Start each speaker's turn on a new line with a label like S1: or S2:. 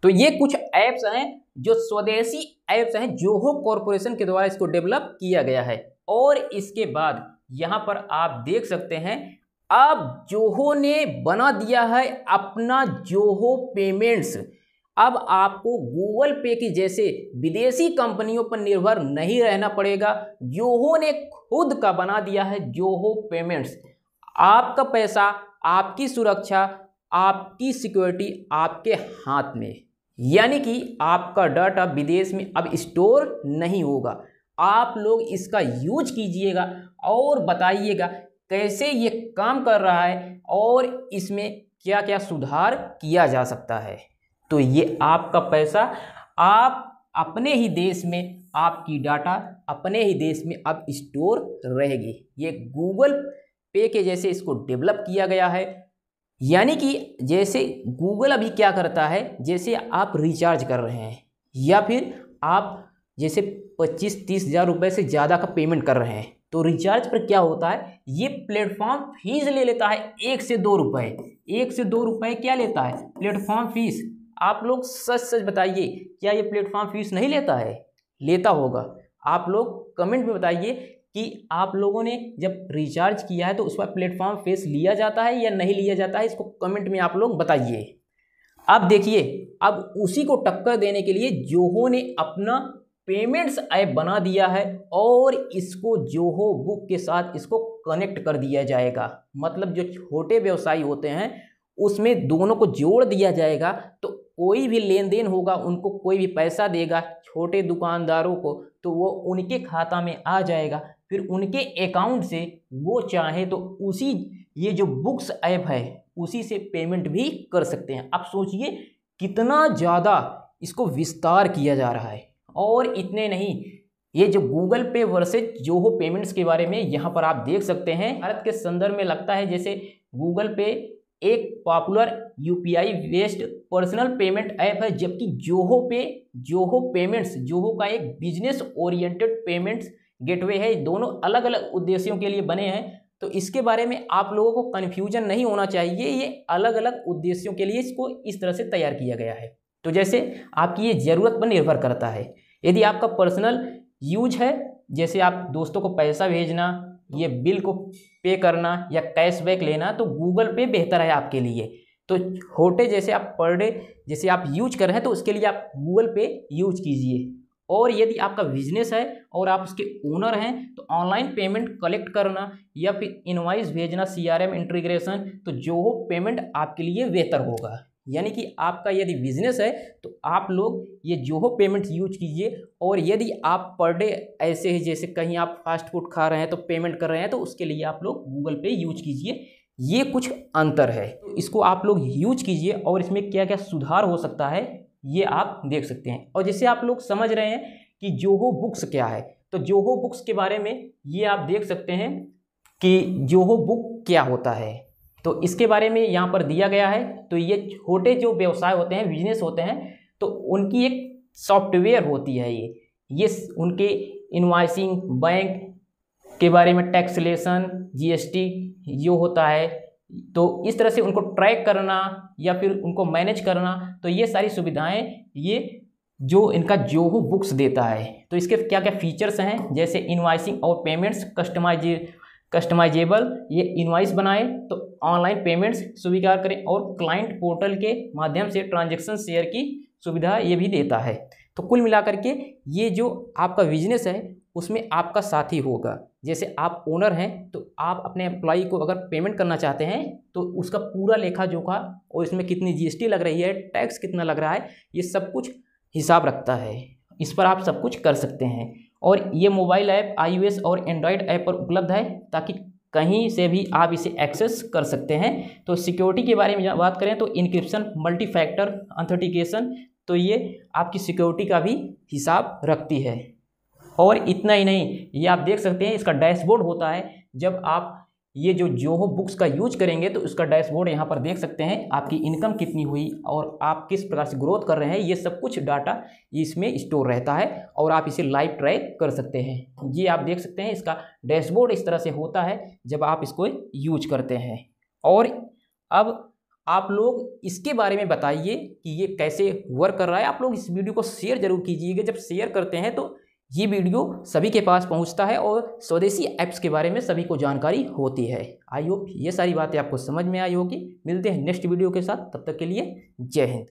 S1: तो ये कुछ ऐप्स हैं जो स्वदेशी ऐप्स हैं, जोहो कॉरपोरेशन के द्वारा इसको डेवलप किया गया है। और इसके बाद यहाँ पर आप देख सकते हैं, अब जोहो ने बना दिया है अपना जोहो पेमेंट्स। अब आपको गूगल पे की जैसे विदेशी कंपनियों पर निर्भर नहीं रहना पड़ेगा, जोहो ने खुद का बना दिया है जोहो पेमेंट्स। आपका पैसा, आपकी सुरक्षा, आपकी सिक्योरिटी आपके हाथ में, यानी कि आपका डाटा विदेश में अब स्टोर नहीं होगा। आप लोग इसका यूज कीजिएगा और बताइएगा कैसे ये काम कर रहा है और इसमें क्या क्या सुधार किया जा सकता है। तो ये आपका पैसा आप अपने ही देश में, आपकी डाटा अपने ही देश में अब स्टोर रहेगी। ये गूगल पे के जैसे इसको डेवलप किया गया है। यानी कि जैसे गूगल अभी क्या करता है, जैसे आप रिचार्ज कर रहे हैं या फिर आप जैसे 25-30 हज़ार रुपये से ज़्यादा का पेमेंट कर रहे हैं, तो रिचार्ज पर क्या होता है, ये प्लेटफॉर्म फीस ले लेता है 1 से 2 रुपये। 1 से 2 रुपये क्या लेता है, प्लेटफॉर्म फीस। आप लोग सच सच बताइए, क्या ये प्लेटफॉर्म फीस नहीं लेता है? लेता होगा। आप लोग कमेंट में बताइए कि आप लोगों ने जब रिचार्ज किया है तो उस पर प्लेटफॉर्म फीस लिया जाता है या नहीं लिया जाता है, इसको कमेंट में आप लोग बताइए। अब देखिए, अब उसी को टक्कर देने के लिए जोहो ने अपना पेमेंट्स ऐप बना दिया है और इसको जोहो बुक के साथ इसको कनेक्ट कर दिया जाएगा। मतलब जो छोटे व्यवसायी होते हैं उसमें दोनों को जोड़ दिया जाएगा, तो कोई भी लेन देन होगा, उनको कोई भी पैसा देगा छोटे दुकानदारों को, तो वो उनके खाता में आ जाएगा। फिर उनके अकाउंट से वो चाहे तो उसी ये जो बुक्स ऐप है उसी से पेमेंट भी कर सकते हैं। अब सोचिए कितना ज़्यादा इसको विस्तार किया जा रहा है। और इतने नहीं, ये जो गूगल पे वर्सेज जोहो पेमेंट्स के बारे में यहाँ पर आप देख सकते हैं। भारत के संदर्भ में लगता है जैसे गूगल पे एक popular UPI based personal payment app है, जबकि जोहो पेमेंट्स जोहो का एक बिजनेस ओरिएंटेड पेमेंट्स गेटवे है। दोनों अलग अलग उद्देश्यों के लिए बने हैं, तो इसके बारे में आप लोगों को कन्फ्यूजन नहीं होना चाहिए। ये अलग अलग उद्देश्यों के लिए इसको इस तरह से तैयार किया गया है। तो जैसे आपकी ये ज़रूरत पर निर्भर करता है। यदि आपका पर्सनल यूज है, जैसे आप दोस्तों को पैसा भेजना, ये बिल को पे करना या कैशबैक लेना, तो गूगल पे बेहतर है आपके लिए। तो छोटे जैसे आप पर डे जैसे आप यूज कर रहे हैं तो उसके लिए आप गूगल पे यूज कीजिए। और यदि आपका बिजनेस है और आप उसके ओनर हैं तो ऑनलाइन पेमेंट कलेक्ट करना या फिर इनवॉइस भेजना, CRM इंटीग्रेशन, तो जोहो पेमेंट आपके लिए बेहतर होगा। यानी कि आपका यदि बिजनेस है तो आप लोग ये जोहो पेमेंट यूज कीजिए। और यदि आप पर डे ऐसे ही जैसे कहीं आप फास्ट फूड खा रहे हैं तो पेमेंट कर रहे हैं, तो उसके लिए आप लोग गूगल पे यूज कीजिए। ये कुछ अंतर है, तो इसको आप लोग यूज कीजिए और इसमें क्या क्या सुधार हो सकता है ये आप देख सकते हैं। और जैसे आप लोग समझ रहे हैं कि जोहो बुक्स क्या है, तो जोहो बुक्स के बारे में ये आप देख सकते हैं कि जोहो बुक क्या होता है, तो इसके बारे में यहाँ पर दिया गया है। तो ये छोटे जो व्यवसाय होते हैं, बिजनेस होते हैं, तो उनकी एक सॉफ्टवेयर होती है ये उनके इनवॉइसिंग, बैंक के बारे में, टैक्सेशन, GST जो होता है, तो इस तरह से उनको ट्रैक करना या फिर उनको मैनेज करना, तो ये सारी सुविधाएं ये जो इनका जोहो बुक्स देता है। तो इसके क्या क्या फीचर्स हैं, जैसे इनवॉइसिंग और पेमेंट्स कस्टमाइजेबल, ये इनवॉइस बनाए तो ऑनलाइन पेमेंट्स स्वीकार करें, और क्लाइंट पोर्टल के माध्यम से ट्रांजैक्शन शेयर की सुविधा ये भी देता है। तो कुल मिलाकर के ये जो आपका बिजनेस है उसमें आपका साथी होगा। जैसे आप ओनर हैं तो आप अपने एम्प्लॉई को अगर पेमेंट करना चाहते हैं तो उसका पूरा लेखा जोखा और इसमें कितनी GST लग रही है, टैक्स कितना लग रहा है, ये सब कुछ हिसाब रखता है। इस पर आप सब कुछ कर सकते हैं। और ये मोबाइल ऐप iOS और एंड्रॉयड ऐप पर उपलब्ध है, ताकि कहीं से भी आप इसे एक्सेस कर सकते हैं। तो सिक्योरिटी के बारे में बात करें तो इंक्रिप्शन, मल्टी फैक्टर ऑथेंटिकेशन, तो ये आपकी सिक्योरिटी का भी हिसाब रखती है। और इतना ही नहीं, ये आप देख सकते हैं इसका डैशबोर्ड होता है। जब आप ये जो जोहो बुक्स का यूज करेंगे तो उसका डैशबोर्ड यहाँ पर देख सकते हैं, आपकी इनकम कितनी हुई और आप किस प्रकार से ग्रोथ कर रहे हैं, ये सब कुछ डाटा इसमें स्टोर रहता है और आप इसे लाइव ट्रैक कर सकते हैं। ये आप देख सकते हैं इसका डैशबोर्ड इस तरह से होता है जब आप इसको यूज करते हैं। और अब आप लोग इसके बारे में बताइए कि ये कैसे वर्क कर रहा है। आप लोग इस वीडियो को शेयर जरूर कीजिएगा। जब शेयर करते हैं तो ये वीडियो सभी के पास पहुंचता है और स्वदेशी ऐप्स के बारे में सभी को जानकारी होती है। आई होप ये सारी बातें आपको समझ में आई होगी। मिलते हैं नेक्स्ट वीडियो के साथ, तब तक के लिए जय हिंद।